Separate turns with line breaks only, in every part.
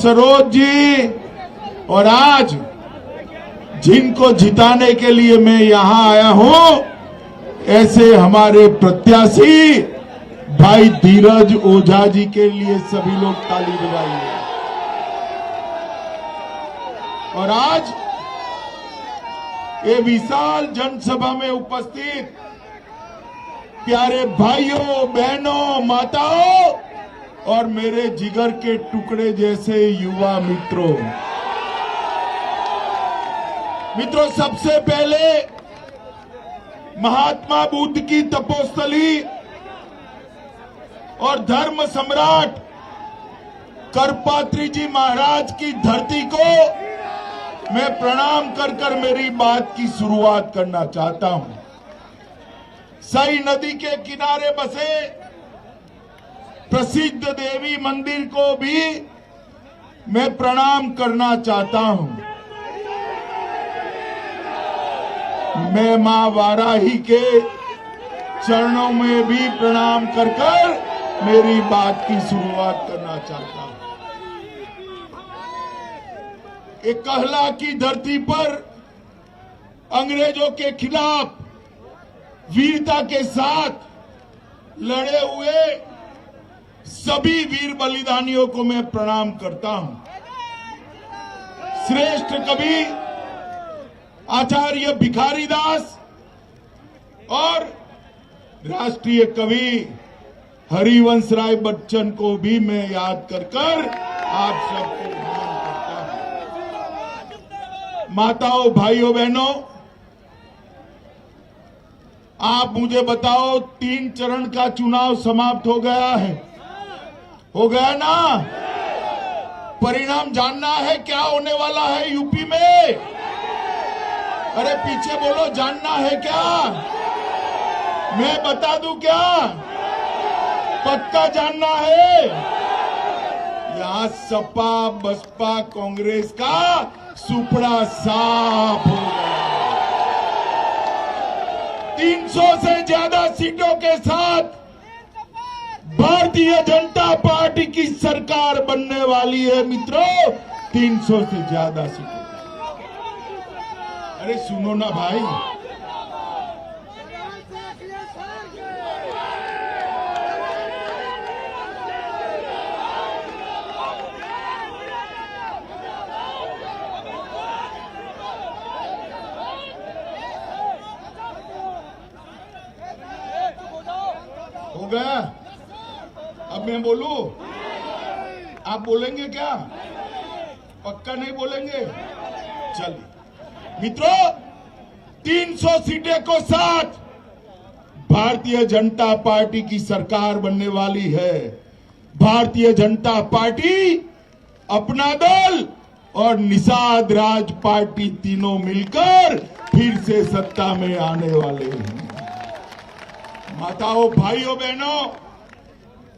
सरोज जी और आज जिनको जिताने के लिए मैं यहां आया हूं, ऐसे हमारे प्रत्याशी भाई धीरज ओझा जी के लिए सभी लोग ताली बजाइए। और आज ये विशाल जनसभा में उपस्थित प्यारे भाइयों, बहनों, माताओं और मेरे जिगर के टुकड़े जैसे युवा मित्रों, सबसे पहले महात्मा बुद्ध की तपोस्थली और धर्म सम्राट करपात्री जी महाराज की धरती को मैं प्रणाम कर मेरी बात की शुरुआत करना चाहता हूं। सई नदी के किनारे बसे प्रसिद्ध देवी मंदिर को भी मैं प्रणाम करना चाहता हूं। मैं मां वाराही के चरणों में भी प्रणाम कर मेरी बात की शुरुआत करना चाहता हूं। एक कहला की धरती पर अंग्रेजों के खिलाफ वीरता के साथ लड़े हुए सभी वीर बलिदानियों को मैं प्रणाम करता हूं। श्रेष्ठ कवि आचार्य भिखारी दास और राष्ट्रीय कवि हरिवंश राय बच्चन को भी मैं याद कर आप सबको नमन करता हूं। माताओं, भाइयों, बहनों, आप मुझे बताओ, 3 चरण का चुनाव समाप्त हो गया है, हो गया ना? परिणाम जानना है क्या होने वाला है यूपी में? अरे पीछे बोलो, जानना है क्या? मैं बता दूं क्या? पक्का जानना है? यहां सपा बसपा कांग्रेस का सुपड़ा साफ हो गया। 300 से ज्यादा सीटों के साथ भारतीय जनता पार्टी की सरकार बनने वाली है मित्रों। 300 से ज्यादा सीटों। अरे सुनो ना भाई, हो गया? अब मैं बोलूं? आप बोलेंगे क्या? पक्का नहीं बोलेंगे? चलिए मित्रों, 300 सीटें को साथ भारतीय जनता पार्टी की सरकार बनने वाली है। भारतीय जनता पार्टी, अपना दल और निषाद राज पार्टी तीनों मिलकर फिर से सत्ता में आने वाले हैं। माताओं, भाइयों, बहनों,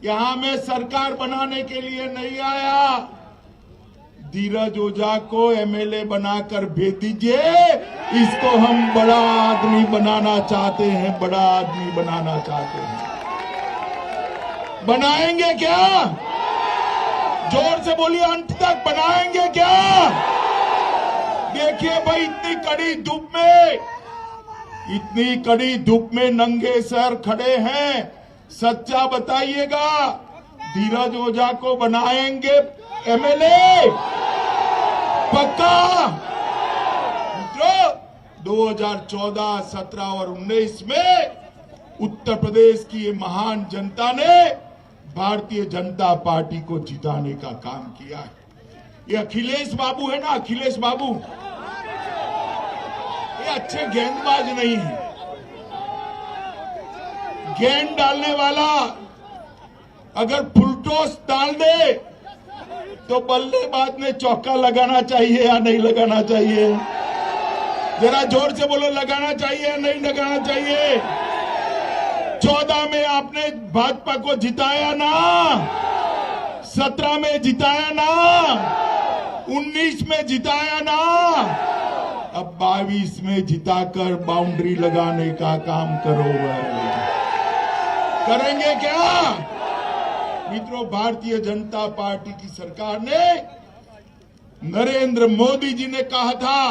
यहां मैं सरकार बनाने के लिए नहीं आया। धीरज ओझा को एमएलए बनाकर भेज दीजिए। इसको हम बड़ा आदमी बनाना चाहते हैं, बड़ा आदमी बनाना चाहते हैं। बनाएंगे क्या? जोर से बोलिए, अंत तक बनाएंगे क्या? देखिए भाई, इतनी कड़ी धूप में नंगे सर खड़े हैं। सच्चा बताइएगा, धीरज ओझा को बनाएंगे एमएलए? पक्का? मित्रों, 2014, 17 और 19 में उत्तर प्रदेश की ये महान जनता ने भारतीय जनता पार्टी को जिताने का काम किया है। ये अखिलेश बाबू है ना, अखिलेश बाबू, ये अच्छे गेंदबाज नहीं है। गेंद डालने वाला अगर फुलटॉस डाल दे तो बल्लेबाज ने चौका लगाना चाहिए या नहीं लगाना चाहिए? जरा जोर से बोलो, लगाना चाहिए या नहीं लगाना चाहिए? 14 में आपने भाजपा को जिताया ना, 17 में जिताया ना, 19 में जिताया ना, अब 22 में जिताकर बाउंड्री लगाने का काम करो। करेंगे क्या? मित्रों, भारतीय जनता पार्टी की सरकार ने नरेंद्र मोदी जी ने कहा था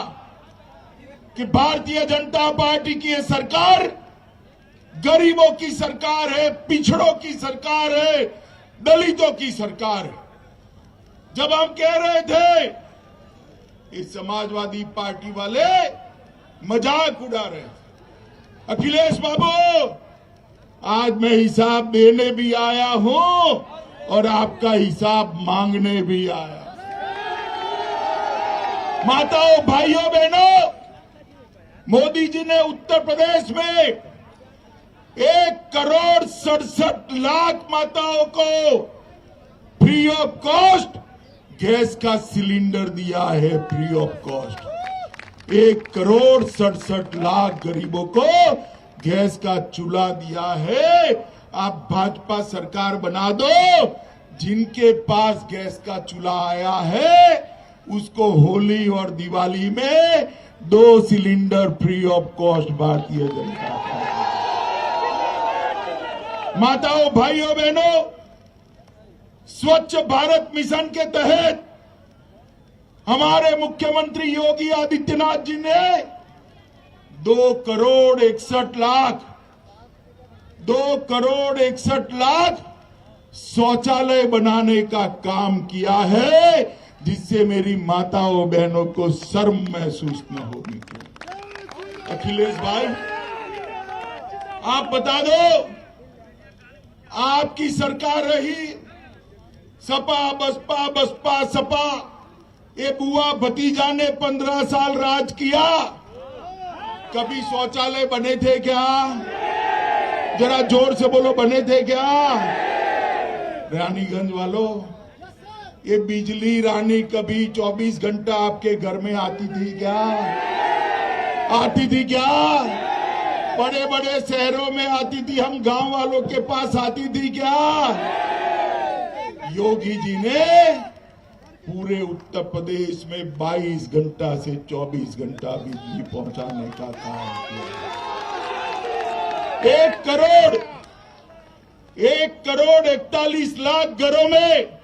कि भारतीय जनता पार्टी की ये सरकार गरीबों की सरकार है, पिछड़ों की सरकार है, दलितों की सरकार है। जब हम कह रहे थे, इस समाजवादी पार्टी वाले मजाक उड़ा रहे थे। अखिलेश बाबू, आज मैं हिसाब देने भी आया हूं और आपका हिसाब मांगने भी आया। माताओं, भाइयों, बहनों, मोदी जी ने उत्तर प्रदेश में 1,67,00,000 माताओं को फ्री ऑफ कॉस्ट गैस का सिलेंडर दिया है। फ्री ऑफ कॉस्ट 1,67,00,000 गरीबों को गैस का चूल्हा दिया है। आप भाजपा सरकार बना दो, जिनके पास गैस का चूल्हा आया है उसको होली और दिवाली में 2 cylinder free of cost Bharatiya Janata party. माताओं, भाइयों, बहनों, स्वच्छ भारत मिशन के तहत हमारे मुख्यमंत्री योगी आदित्यनाथ जी ने 2,61,00,000 शौचालय बनाने का काम किया है, जिससे मेरी माताओं बहनों को शर्म महसूस न होगी। अखिलेश भाई, आप बता दो, आपकी सरकार रही, सपा बसपा बसपा सपा, ये बुआ भतीजा ने 15 साल राज किया। कभी शौचालय बने थे क्या? जरा जोर से बोलो, बने थे क्या? रानीगंज वालों, ये बिजली रानी कभी 24 घंटा आपके घर में आती थी क्या? आती थी क्या? बड़े बड़े शहरों में आती थी, हम गांव वालों के पास आती थी क्या? योगी जी ने पूरे उत्तर प्रदेश में 22 घंटा से 24 घंटा बिजली पहुंचाने का काम किया। 1,41,00,000 घरों में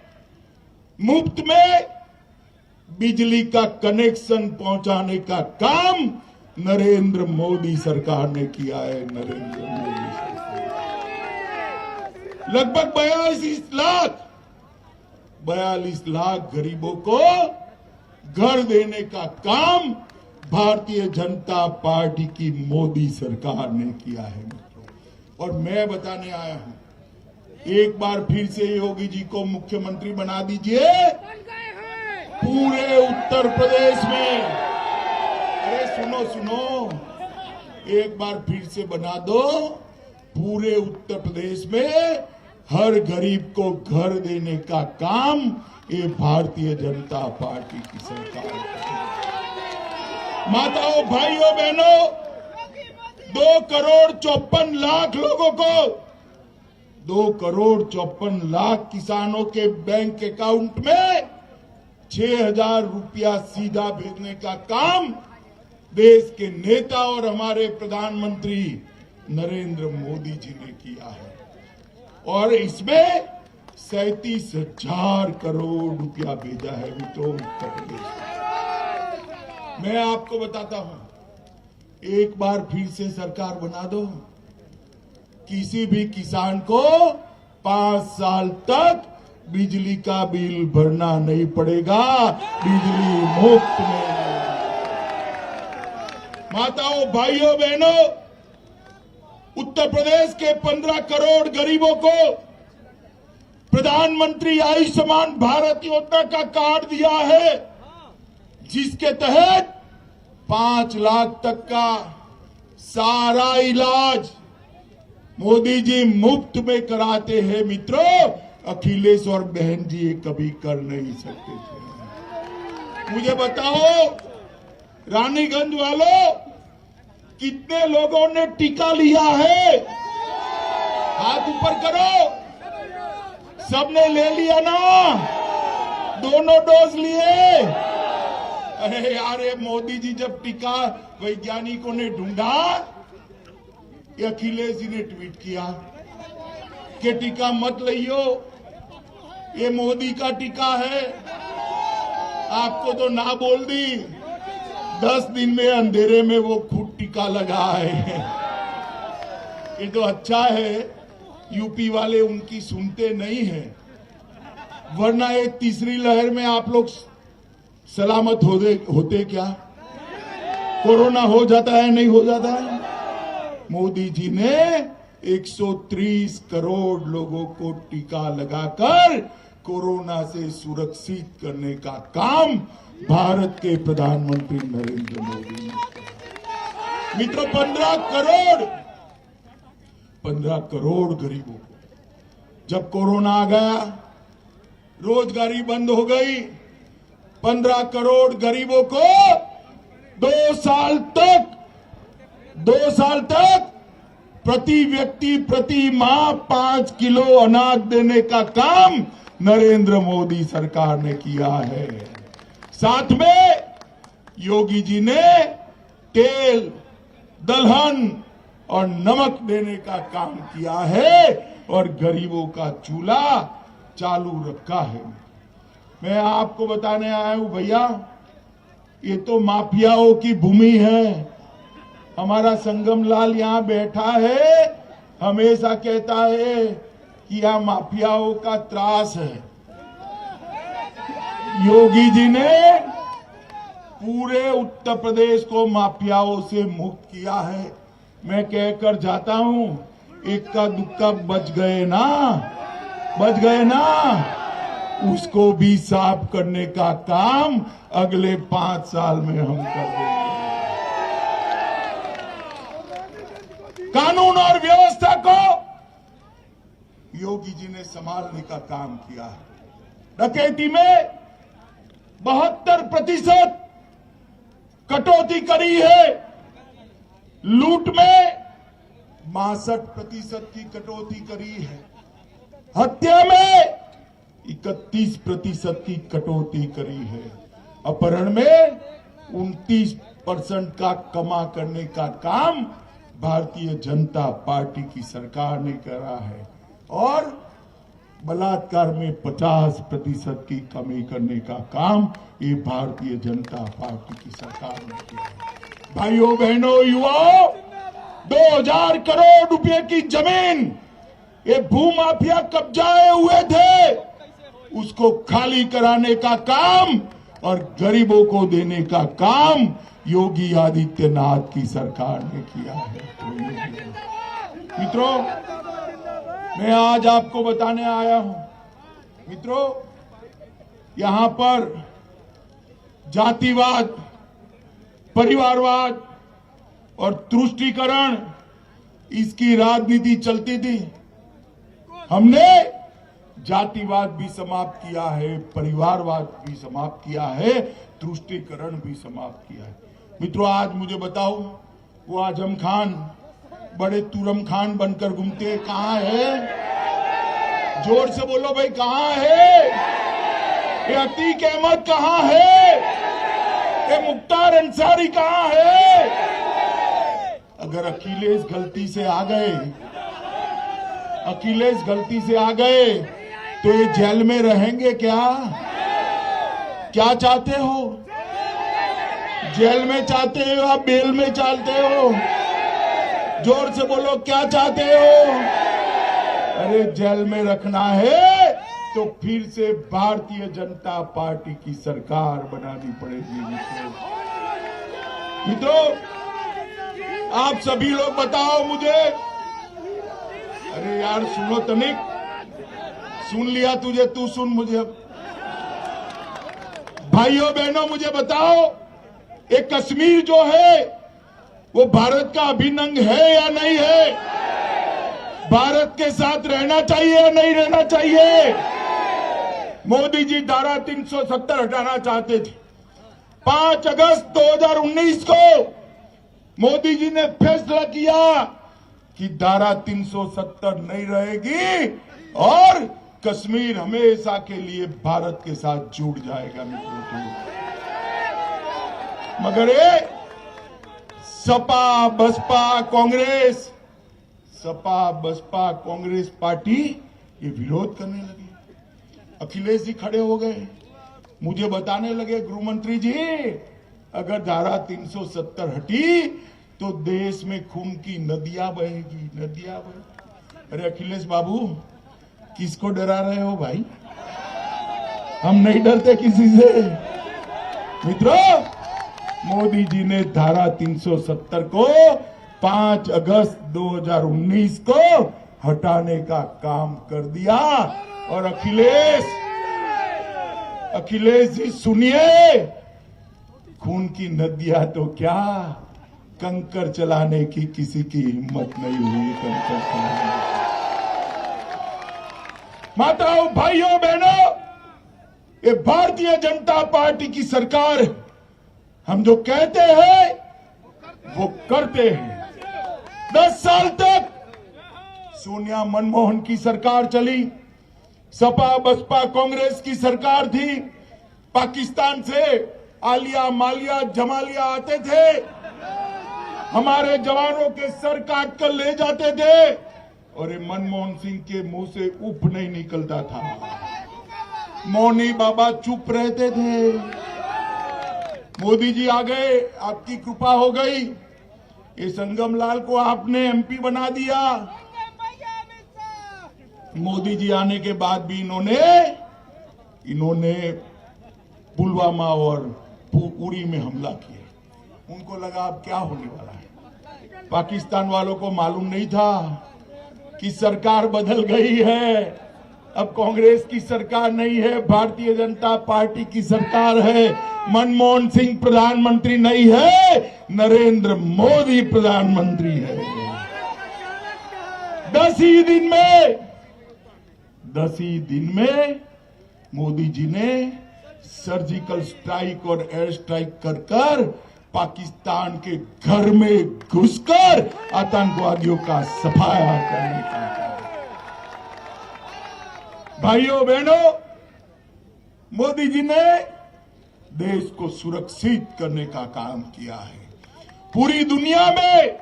मुफ्त में बिजली का कनेक्शन पहुंचाने का काम नरेंद्र मोदी सरकार ने किया है। नरेंद्र मोदी सरकार लगभग 42 लाख गरीबों को घर देने का काम भारतीय जनता पार्टी की मोदी सरकार ने किया है। और मैं बताने आया हूं, एक बार फिर से योगी जी को मुख्यमंत्री बना दीजिए पूरे उत्तर प्रदेश में। अरे सुनो, एक बार फिर से बना दो, पूरे उत्तर प्रदेश में हर गरीब को घर देने का काम ये भारतीय जनता पार्टी की सरकार है। माताओं, भाइयों, बहनों, 2,54,00,000 लोगों को, 2,54,00,000 किसानों के बैंक अकाउंट में 6,000 रुपया सीधा भेजने का काम देश के नेता और हमारे प्रधानमंत्री नरेंद्र मोदी जी ने किया है। और इसमें 37,000 करोड़ रुपया भेजा है मित्रों उत्तर प्रदेश। मैं आपको बताता हूं, एक बार फिर से सरकार बना दो, किसी भी किसान को 5 साल तक बिजली का बिल भरना नहीं पड़ेगा, बिजली मुफ्त में। माताओं, भाइयों, बहनों, उत्तर प्रदेश के 15 करोड़ गरीबों को प्रधानमंत्री आयुष्मान भारत योजना का कार्ड दिया है, जिसके तहत 5 लाख तक का सारा इलाज मोदी जी मुफ्त में कराते हैं। मित्रों, अखिलेश और बहन जी ये कभी कर नहीं सकते थे। मुझे बताओ, रानीगंज वालों, कितने लोगों ने टीका लिया है? हाथ ऊपर करो। सबने ले लिया ना? दोनों डोज लिए? अरे यार, ये मोदी जी जब टीका वैज्ञानिकों ने ढूंढा, ये अखिलेश जी ने ट्वीट किया कि टीका मत लियो, ये मोदी का टीका है। आपको तो ना बोल दी, 10 दिन में अंधेरे में वो खुद टीका लगा है। ये तो अच्छा है, यूपी वाले उनकी सुनते नहीं है, वरना ये तीसरी लहर में आप लोग सलामत होते क्या? कोरोना हो जाता है, नहीं हो जाता है? मोदी जी ने 130 करोड़ लोगं को टीका लगाकर कोरोना से सुरक्षित करने का काम भारत के प्रधानमंत्री नरेंद्र मोदी ने किया। मित्रों, 15 करोड़ गरीबों को जब कोरोना आ गया, रोजगारी बंद हो गई, 15 करोड़ गरीबों को 2 साल तक प्रति व्यक्ति प्रति माह 5 किलो अनाज देने का काम नरेंद्र मोदी सरकार ने किया है। साथ में योगी जी ने तेल, दलहन और नमक देने का काम किया है और गरीबों का चूल्हा चालू रखा है। मैं आपको बताने आया हूं भैया, ये तो माफियाओं की भूमि है। हमारा संगम लाल यहां बैठा है, हमेशा कहता है कि यह माफियाओं का त्रास है। योगी जी ने पूरे उत्तर प्रदेश को माफियाओं से मुक्त किया है। मैं कहकर जाता हूं, इक्का दुक्का बच गए ना, उसको भी साफ करने का काम अगले 5 साल में हम कर देंगे। कानून और व्यवस्था को योगी जी ने संभालने का काम किया है। डकैती में 72% कटौती करी है, लूट में 62% की कटौती करी है, हत्या में 31% की कटौती करी है, अपहरण में 29% का कमा करने का काम भारतीय जनता पार्टी की सरकार ने करा है और बलात्कार में 50% की कमी करने का काम ये भारतीय जनता पार्टी की सरकार ने किया है। भाइयों बहनों युवाओं, 2000 करोड़ रुपए की जमीन ये भूमाफिया कब्जाए हुए थे, उसको खाली कराने का काम और गरीबों को देने का काम योगी आदित्यनाथ की सरकार ने किया है। मित्रों, मैं आज आपको बताने आया हूं, मित्रों, यहां पर जातिवाद, परिवारवाद और तुष्टीकरण इसकी राजनीति चलती थी। हमने जातिवाद भी समाप्त किया है, परिवारवाद भी समाप्त किया है, तुष्टीकरण भी समाप्त किया है। मित्रों, आज मुझे बताओ, वो आजम खान बड़े तुरम खान बनकर घूमते कहां है? जोर से बोलो भाई, कहां है? ये अतीक अहमद कहां है? ये मुख्तार अंसारी कहां है? अगर अखिलेश गलती से आ गए तो ये जेल में रहेंगे क्या? क्या चाहते हो? जेल में चाहते हो या बेल में चाहते हो? जोर से बोलो, क्या चाहते हो? अरे जेल में रखना है तो फिर से भारतीय जनता पार्टी की सरकार बनानी पड़ेगी। मित्रों, आप सभी लोग बताओ मुझे। अरे यार सुनो तनिक, सुन लिया तुझे, तू सुन मुझे। भाइयों बहनों, मुझे बताओ, एक कश्मीर जो है वो भारत का अभिन्न अंग है या नहीं है? भारत के साथ रहना चाहिए या नहीं रहना चाहिए? मोदी जी धारा 370 हटाना चाहते थे। 5 अगस्त 2019 को मोदी जी ने फैसला किया कि धारा 370 नहीं रहेगी और कश्मीर हमेशा के लिए भारत के साथ जुड़ जाएगा। मित्रों, मगर ये सपा बसपा कांग्रेस पार्टी ये विरोध करने लगी। अखिलेश जी खड़े हो गए, मुझे बताने लगे गृह मंत्री जी, अगर धारा 370 हटी तो देश में खून की नदियां बहेगी, नदियां बहेगी। अरे अखिलेश बाबू, किसको डरा रहे हो भाई? हम नहीं डरते किसी से। मित्रों, मोदी जी ने धारा 370 को 5 अगस्त 2019 को हटाने का काम कर दिया। और अखिलेश जी सुनिए, खून की नदियां तो क्या, कंकर चलाने की किसी की हिम्मत नहीं हुई। कंकर चलाने, माताओं, भाइयों, बहनों, ये भारतीय जनता पार्टी की सरकार, हम जो कहते हैं वो करते हैं। 10 साल तक सोनिया मनमोहन की सरकार चली, सपा बसपा कांग्रेस की सरकार थी। पाकिस्तान से आलिया मालिया जमालिया आते थे, हमारे जवानों के सर काट कर ले जाते थे, और ये मनमोहन सिंह के मुंह से उफ नहीं निकलता था। मौनी बाबा चुप रहते थे। मोदी जी आ गए, आपकी कृपा हो गई, ये संगम लाल को आपने एमपी बना दिया। मोदी जी आने के बाद भी इन्होंने पुलवामा और उरी में हमला किया। उनको लगा अब क्या होने वाला है। पाकिस्तान वालों को मालूम नहीं था कि सरकार बदल गई है, अब कांग्रेस की सरकार नहीं है, भारतीय जनता पार्टी की सरकार है। मनमोहन सिंह प्रधानमंत्री नहीं है, नरेंद्र मोदी प्रधानमंत्री है। 10 ही दिन में मोदी जी ने सर्जिकल स्ट्राइक और एयर स्ट्राइक कर पाकिस्तान के घर में घुसकर आतंकवादियों का सफाया करने का। भाइयों बहनों, मोदी जी ने देश को सुरक्षित करने का काम किया है। पूरी दुनिया में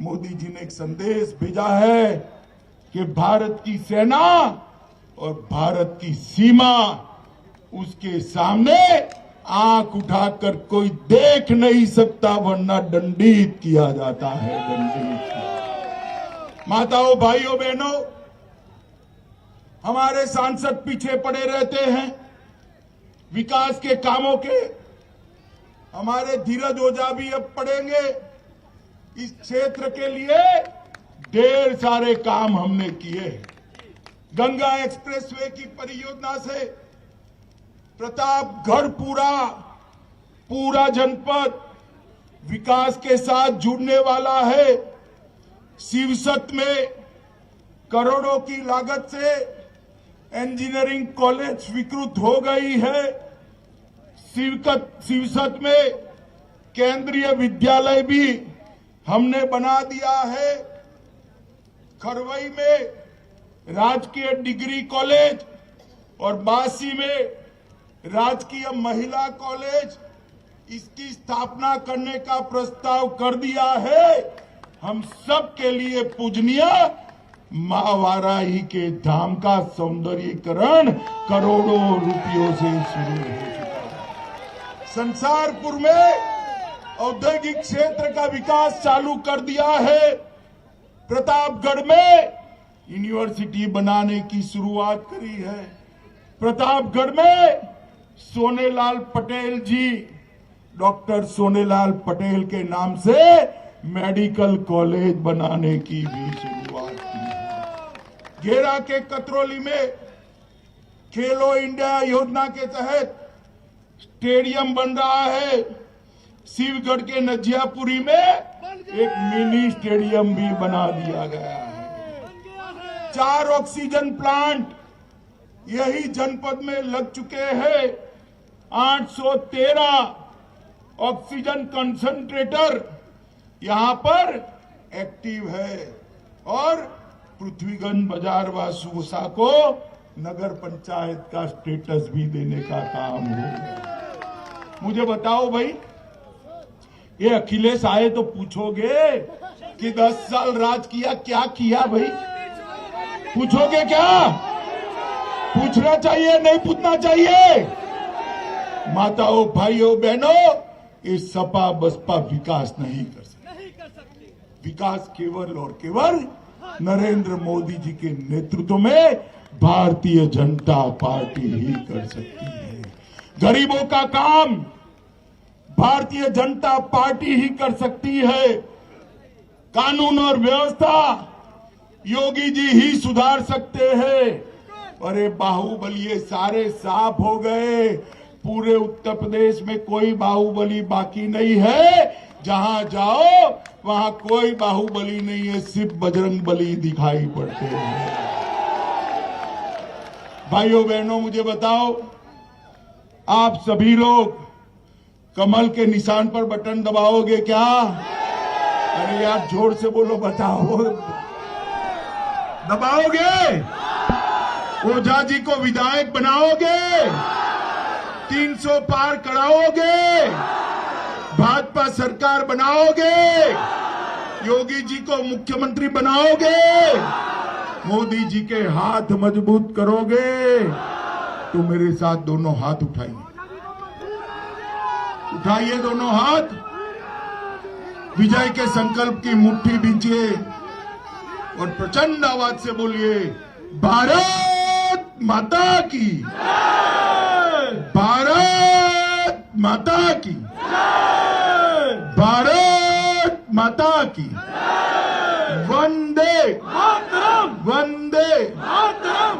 मोदी जी ने एक संदेश भेजा है कि भारत की सेना और भारत की सीमा, उसके सामने आंख उठाकर कोई देख नहीं सकता, वरना दंडित किया जाता है, दंडित। माताओं, भाइयों, बहनों, हमारे सांसद पीछे पड़े रहते हैं विकास के कामों के। हमारे धीरज ओझा भी अब पड़ेंगे। इस क्षेत्र के लिए ढेर सारे काम हमने किए। गंगा एक्सप्रेसवे की परियोजना से प्रतापगढ़ पूरा जनपद विकास के साथ जुड़ने वाला है। शिवसत में करोड़ों की लागत से इंजीनियरिंग कॉलेज स्वीकृत हो गई है। शिवसत में केंद्रीय विद्यालय भी हमने बना दिया है। खरवई में राजकीय डिग्री कॉलेज और बासी में राजकीय महिला कॉलेज, इसकी स्थापना करने का प्रस्ताव कर दिया है। हम सब के लिए पूजनीय मां वाराही के धाम का सौंदर्यीकरण करोड़ों रुपयों से शुरू हो चुका है। संसारपुर में औद्योगिक क्षेत्र का विकास चालू कर दिया है। प्रतापगढ़ में यूनिवर्सिटी बनाने की शुरुआत करी है। प्रतापगढ़ में सोनेलाल पटेल जी, डॉक्टर सोनेलाल पटेल के नाम से मेडिकल कॉलेज बनाने की भी शुरुआत की है। घेरा के कतरौली में खेलो इंडिया योजना के तहत स्टेडियम बन रहा है। शिवगढ़ के नजियापुरी में एक मिनी स्टेडियम भी बना दिया गया है। 4 ऑक्सीजन प्लांट यही जनपद में लग चुके हैं। 813 ऑक्सीजन कंसंट्रेटर यहां पर एक्टिव है। और पृथ्वीगंज बाजार व सुसा को नगर पंचायत का स्टेटस भी देने का काम हो। मुझे बताओ भाई, ये अखिलेश आए तो पूछोगे कि 10 साल राज किया, क्या किया भाई? पूछोगे क्या? पूछना चाहिए, नहीं पूछना चाहिए? माताओं, भाइयों, बहनों, ये सपा बसपा विकास नहीं कर सकती। विकास केवल और केवल नरेंद्र मोदी जी के नेतृत्व में भारतीय जनता पार्टी ही कर सकती है। गरीबों का काम भारतीय जनता पार्टी ही कर सकती है। कानून और व्यवस्था योगी जी ही सुधार सकते हैं। अरे बाहुबली ये सारे साफ हो गए। पूरे उत्तर प्रदेश में कोई बाहुबली बाकी नहीं है। जहां जाओ वहां कोई बाहुबली नहीं है, सिर्फ बजरंग बली दिखाई पड़ते हैं। भाइयों बहनों, मुझे बताओ, आप सभी लोग कमल के निशान पर बटन दबाओगे क्या? अरे यार जोर से बोलो, बताओ, दबाओगे? ओझा जी को विधायक बनाओगे? 300 पार कराओगे? भाजपा सरकार बनाओगे? योगी जी को मुख्यमंत्री बनाओगे? मोदी जी के हाथ मजबूत करोगे? तो मेरे साथ दोनों हाथ उठाइए, उठाइए दोनों हाथ, विजय के संकल्प की मुट्ठी बीजिए और प्रचंड आवाज से बोलिए, भारत माता की, भारत माता की, भारत माता की, वंदे मातरम, वंदे मातरम।